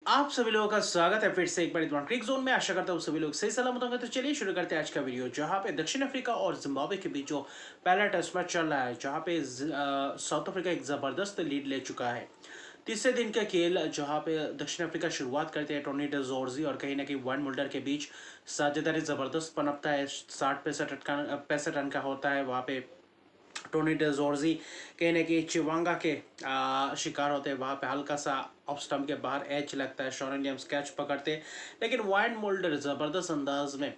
आप सभी लोगों का स्वागत है फिर से एक बार क्रिक जोन में। आशा करता हूँ सभी लोग सही सलामत होंगे। तो चलिए शुरू करते हैं आज का वीडियो, जहां पे दक्षिण अफ्रीका और जिम्बाब्वे के बीच जो पहला टेस्ट मैच चल रहा है, जहां पे साउथ अफ्रीका एक जबरदस्त लीड ले चुका है। तीसरे दिन का खेल, जहां पे दक्षिण अफ्रीका शुरुआत करते हैं टोनी डे और कहीं ना कहीं वन मुल्डर के बीच साझेदारी जबरदस्त पनपता है। 60-65 रन का होता है वहां पे। टोनी डेजोर्जी कहीं ना कहीं चिवांगा के शिकार होते हैं। वहाँ पे हल्का सा ऑफ स्टंप के बाहर एच लगता है, शॉन विलियम्स कैच पकड़ते हैं, लेकिन वाइड मोल्डर ज़बरदस्त अंदाज में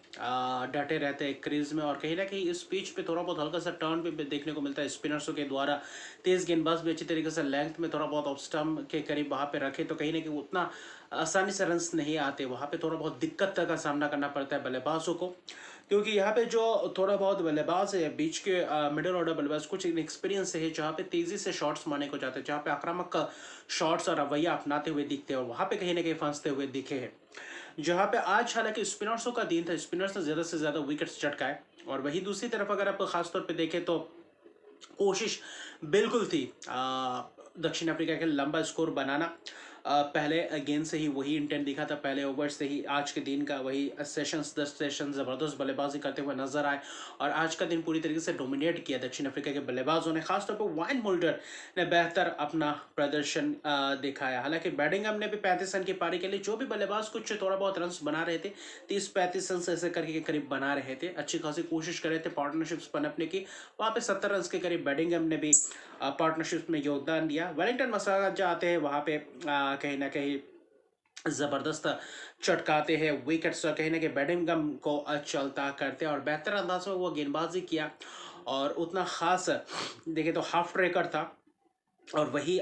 डटे रहते हैं क्रीज में। और कहीं ना कहीं इस पिच पे थोड़ा बहुत हल्का सा टर्न भी देखने को मिलता है स्पिनर्सों के द्वारा। तेज़ गेंदबाज भी अच्छी तरीके से लेंथ में थोड़ा बहुत ऑफ स्टंप के करीब वहाँ पे रखे तो कहीं ना कहीं उतना आसानी से रन्स नहीं आते। वहाँ पे थोड़ा बहुत दिक्कत का सामना करना पड़ता है बल्लेबाजों को, क्योंकि यहाँ पे जो थोड़ा बहुत बल्लेबाज है बीच के मिडिल ऑर्डर बल्लेबाज कुछ एक्सपीरियंस है, जहाँ पे तेजी से शॉट्स मारने को जाते हैं, जहाँ पे आक्रामक शॉट्स और रवैया अपनाते हुए दिखते हैं, और वहाँ पे कहीं ना कहीं फंसते हुए दिखे हैं। जहाँ पे आज हालांकि स्पिनर्सों का दिन था, स्पिनर्स ने ज़्यादा से ज़्यादा विकेट्स चटकाए। और वही दूसरी तरफ अगर आप खासतौर पर देखें तो कोशिश बिल्कुल थी दक्षिण अफ्रीका के लंबा स्कोर बनाना। पहले गेंद से ही वही इंटेंट दिखा था, पहले ओवर से ही आज के दिन का वही सेशंस 10 सेशन ज़बरदस्त बल्लेबाजी करते हुए नजर आए। और आज का दिन पूरी तरीके से डोमिनेट किया दक्षिण अफ्रीका के बल्लेबाजों ने, खासतौर पर वाइन मोल्डर ने बेहतर अपना प्रदर्शन दिखाया। हालांकि बैटिंगम ने भी 35 रन की पारी के लिए जो भी बल्लेबाज कुछ थोड़ा बहुत रन बना रहे थे, 30-35 रन ऐसे करके के करीब बना रहे थे, अच्छी खासी कोशिश कर रहे थे पार्टनरशिप्स पनपने की। वहाँ पे 70 रन के करीब बैटिंगम ने भी पार्टनरशिप में योगदान दिया। वेलिंगटन मसाज आते हैं वहाँ पे कहीं ना कहीं ज़बरदस्त चटकाते हैं विकेट्स, और कहीं ना कहीं बैटिंगम को चलता करते हैं और बेहतर अंदाज में वो गेंदबाजी किया। और उतना खास देखे तो हाफ ट्रेकर था, और वही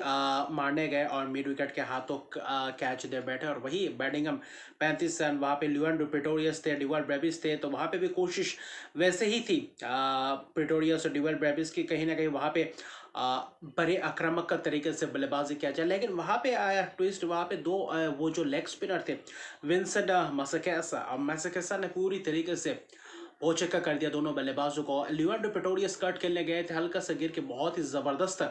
मारने गए और मिड विकेट के हाथों कैच दे बैठे। और वही बैटिंगम 35 रन, वहाँ पे ल्यूआन प्रिटोरियस थे, डिवल ब्रेविस थे, तो वहाँ पे भी कोशिश वैसे ही थी प्रिटोरियस और डिवल ब्रेविस की, कहीं ना कहीं वहाँ पे बड़े आक्रामक तरीके से बल्लेबाजी किया जाए। लेकिन वहाँ पे आया ट्विस्ट, वहाँ पे दो वो जो लेग स्पिनर थे, विंसेंट मसकेसा ने पूरी तरीके से ओचक्का कर दिया दोनों बल्लेबाजों को। लियोन प्रिटोरियस कट खेलने गए थे, हल्का सा गिर के बहुत ही ज़बरदस्त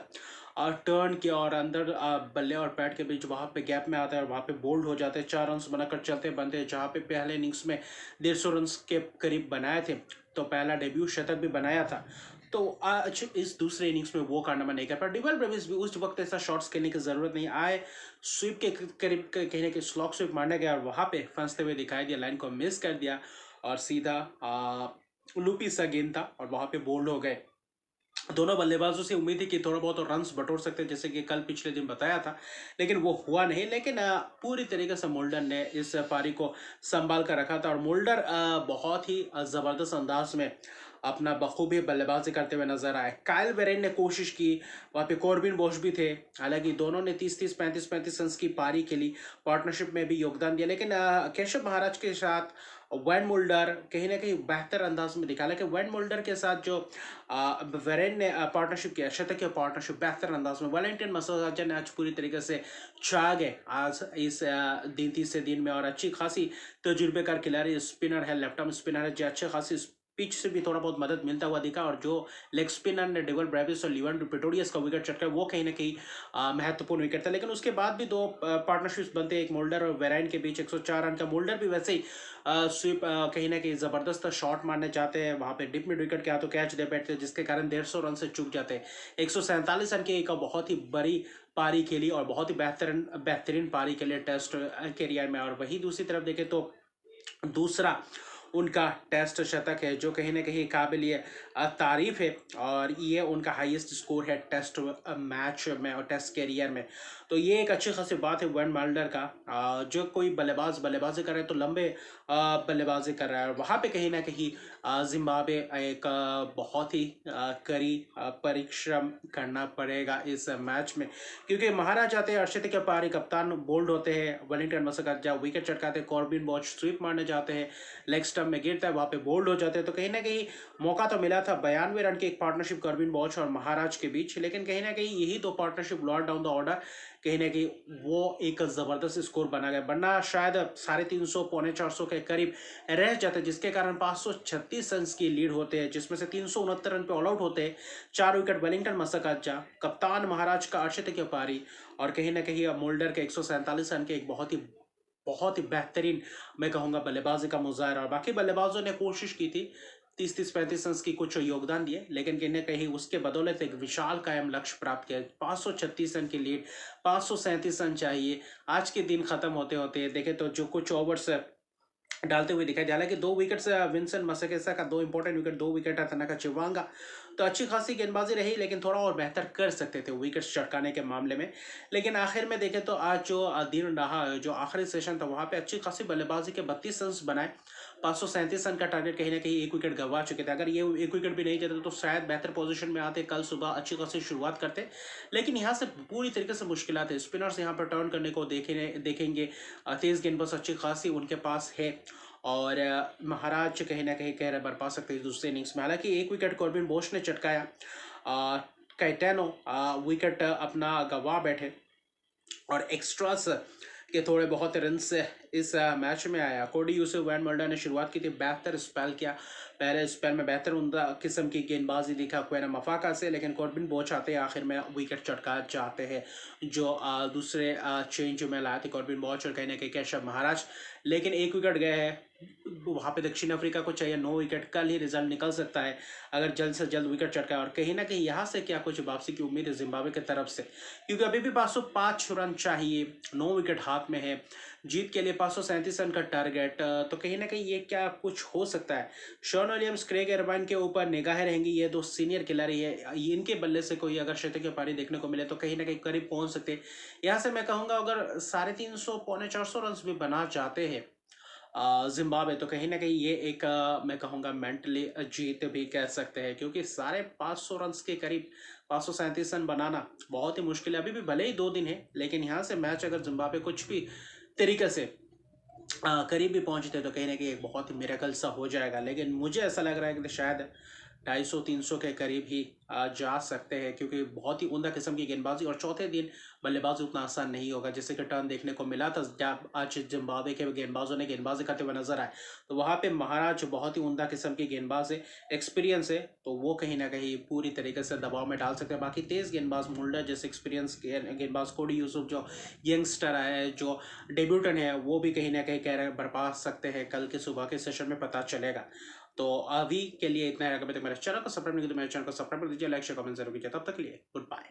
टर्न किया और अंदर बल्ले और पैड के बीच वहाँ पे गैप में आता है और वहाँ पे बोल्ड हो जाते हैं। 4 रन बनाकर चलते बनते हैं, जहाँ पे पहले इनिंग्स में 150 रन के करीब बनाए थे, तो पहला डेब्यू शतक भी बनाया था। तो आज इस दूसरे इनिंग्स में वो कारनामा नहीं कर पाया। डिवल ब्रेविस भी उस वक्त ऐसा शॉट्स खेलने की जरूरत नहीं आए, स्वीप के करीब कहीं ना कहीं स्लॉक स्वीप मारने गया और वहाँ पे फंसते हुए दिखाई दिया, लाइन को मिस कर दिया और सीधा लूपी सा गेंद था और वहाँ पे बोल्ड हो गए। दोनों बल्लेबाजों से उम्मीद थी कि थोड़ा बहुत रन्स बटोर सकते हैं, जैसे कि कल पिछले दिन बताया था, लेकिन वो हुआ नहीं। लेकिन पूरी तरीके से मोल्डर ने इस पारी को संभाल कर रखा था और मोल्डर बहुत ही ज़बरदस्त अंदाज में अपना बखूबी बल्लेबाजी करते हुए नजर आए। कायल वेरेन ने कोशिश की, वहाँ पे कॉर्बिन बोश भी थे, हालांकि दोनों ने 30-30 35-35 रन की पारी के लिए पार्टनरशिप में भी योगदान दिया। लेकिन केशव महाराज के साथ वैन मोल्डर कहीं ना कहीं बेहतर अंदाज में दिखा। लेकिन वैन मोल्डर के साथ जो वेरेन ने पार्टनरशिप किया, शतकीय पार्टनरशिप बेहतर अंदाज में, वैलेंटिन मसोजा ने आज पूरी तरीके से छा गए आज इस तीसरे दिन में। और अच्छी खासी तजुर्बेकार खिलाड़ी स्पिनर है, लेफ्ट आर्म स्पिनर है, जो अच्छे खासी पिच से भी थोड़ा बहुत मदद मिलता हुआ दिखा। और जो लेग स्पिनर ने डिवल ब्रेविस और लिवन प्रिटोरियस का विकेट चटका, वो कहीं ना कहीं महत्वपूर्ण विकेट था। लेकिन उसके बाद भी दो पार्टनरशिप्स बनते, एक मोल्डर और वेराइन के बीच 104 रन का। मोल्डर भी वैसे ही स्वीप कहीं ना कहीं जबरदस्त शॉट मारने जाते हैं, वहाँ पे डिप मिड विकेट के हाथों कैच दे बैठते हैं, जिसके कारण 150 रन से चूक जाते हैं। 147 रन की एक बहुत ही बड़ी पारी खेली और बहुत ही बेहतरीन पारी के लिए टेस्ट कैरियर में। और वही दूसरी तरफ देखें तो दूसरा उनका टेस्ट शतक है, जो कहीं ना कहीं काबिल तारीफ है, और ये उनका हाईएस्ट स्कोर है टेस्ट मैच में और टेस्ट कैरियर में। तो ये एक अच्छी खासी बात है वन माल्डर का। जो कोई बल्लेबाजी कर रहे हैं तो लंबे बल्लेबाजी कर रहा है, और वहाँ पे कहीं ना कहीं जिम्बाब्वे एक बहुत ही कड़ी परिश्रम करना पड़ेगा इस मैच में, क्योंकि महाराज आते हैं, अर्शदीप अपारी कप्तान बोल्ड होते हैं, वेलिंगटन मसकाजा विकेट चटकाते हैं, कॉर्बिन बॉच स्वीप मारने जाते हैं, लेग स्टंप में गिरता है, वहाँ पे बोल्ड हो जाते हैं। तो कहीं ना कहीं मौका तो मिला था 92 रन की एक पार्टनरशिप कॉर्बिन बॉच और महाराज के बीच, लेकिन कहीं ना कहीं यही दो partnership Lord down the order कहीं ना कहीं वो एक जबरदस्त स्कोर बना गया, वरना शायद 350 450 के करीब रह जाते, जिसके कारण 536 रन की लीड होते हैं, जिसमें से 369 रन पे ऑल आउट होते हैं। 4 विकेट वेलिंगटन मसकाजा, कप्तान महाराज का अर्शदीप अपारी, और कहीं ना कहीं मोल्डर के 147 रन के एक बहुत ही बहुत ही बेहतरीन मैं कहूँगा बल्लेबाजी का मुजाहरा, और बाकी बल्लेबाजों ने कोशिश की थी 30-35 रन की कुछ योगदान दिए, लेकिन कहीं ना कहीं उसके बदौलत एक विशाल कायम लक्ष्य प्राप्त किया। 536 रन की लीड, 537 रन चाहिए। आज के दिन खत्म होते होते देखे तो जो कुछ ओवर्स डालते हुए दिखाई दिया, हालांकि 2 विकेट से विंसन मसकेसा का 2 इंपॉर्टेंट विकेट, 2 विकेट तनका चिवांगा, तो अच्छी खासी गेंदबाजी रही, लेकिन थोड़ा और बेहतर कर सकते थे विकेट्स चटकाने के मामले में। लेकिन आखिर में देखें तो आज जो दिन रहा, जो आखिरी सेशन था, वहां पे अच्छी खासी बल्लेबाजी के 32 रन बनाए। 537 रन का टारगेट कहीं ना कहीं 1 विकेट गंवा चुके थे। अगर ये 1 विकेट भी नहीं जाते तो शायद बेहतर पोजीशन में आते, कल सुबह अच्छी खासी शुरुआत करते। लेकिन यहाँ से पूरी तरीके से मुश्किलात है। स्पिनर्स यहाँ पर टर्न करने को देखेंगे। तेज गेंदबाज अच्छी खासी उनके पास है, और महाराज कहीं ना कहीं कह रहे बरपा सकते हैं दूसरे इनिंग्स में। हालांकि 1 विकेट कॉर्बिन बोश ने चटकाया, कैटेनो विकेट अपना गंवा बैठे, और एक्स्ट्रास के थोड़े बहुत रन से इस मैच में आया। कोडी यूसुफ वैन मल्डा ने शुरुआत की थी, बेहतर स्पेल किया, पहले स्पेल में बेहतर उमदा किस्म की गेंदबाजी दिखा क्वेना मफाका से, लेकिन कॉर्बिन बोच आते हैं आखिर में विकेट चटका चाहते हैं। जो दूसरे चेंज में लाए थे कॉर्बिन बोच और कहने के केशव महाराज, लेकिन 1 विकेट गए हैं। वहाँ पे दक्षिण अफ्रीका को चाहिए 9 विकेट, कल ही रिजल्ट निकल सकता है अगर जल्द से जल्द विकेट चटकाए। और कहीं ना कहीं यहाँ से क्या कुछ वापसी की उम्मीद है जिम्बाब्वे की तरफ से, क्योंकि अभी भी 505 रन चाहिए, 9 विकेट हाथ में है, जीत के लिए 537 रन का टारगेट। तो कहीं ना कहीं ये क्या कुछ हो सकता है। शॉन विलियम्स, क्रेग एरवाइन के ऊपर निगाहें रहेंगी, ये दो सीनियर खिलाड़ी है, इनके बल्ले से कोई अगर शतकीय पारी देखने को मिले तो कहीं ना कहीं करीब पहुंच सकते हैं। यहाँ से मैं कहूँगा अगर 350 450 रन भी बना चाहते हैं जिम्बाब्वे, तो कहीं ना कहीं ये एक मैं कहूँगा मेंटली जीत भी कह सकते हैं, क्योंकि 550 रन के करीब 537 रन बनाना बहुत ही मुश्किल है। अभी भी भले ही 2 दिन है, लेकिन यहाँ से मैच अगर जिम्बाब्वे कुछ भी तरीके से करीब भी पहुंचते तो कहीं ना कहीं एक बहुत ही मिरेकल सा हो जाएगा। लेकिन मुझे ऐसा लग रहा है कि शायद 250-300 के करीब ही जा सकते हैं, क्योंकि बहुत ही उम्दा किस्म की गेंदबाजी, और चौथे दिन बल्लेबाजी उतना आसान नहीं होगा। जैसे कि टर्न देखने को मिला था जब आज जिम्बाब्वे के गेंदबाजों ने गेंदबाजी करते हुए नजर आए, तो वहाँ पे महाराज बहुत ही उम्दा किस्म की गेंदबाज है, एक्सपीरियंस है, तो वो कहीं ना कहीं पूरी तरीके से दबाव में डाल सकते हैं। बाकी तेज गेंदबाज मुल्डर जैसे एक्सपीरियंस गेंदबाज, कोडी यूसुफ जो यंगस्टर है, जो डेब्यूटन है, वो भी कहीं ना कहीं कह रहे हैं बर्पा सकते हैं, कल के सुबह के सेशन में पता चलेगा। तो अभी के लिए इतना है। अगर मेरे चैनल को सब्सक्राइब नहीं किया तो मेरे चैनल को सब्सक्राइब कर दीजिए, लाइक शेयर कमेंट जरूर कीजिए। तब तक के लिए गुड बाय।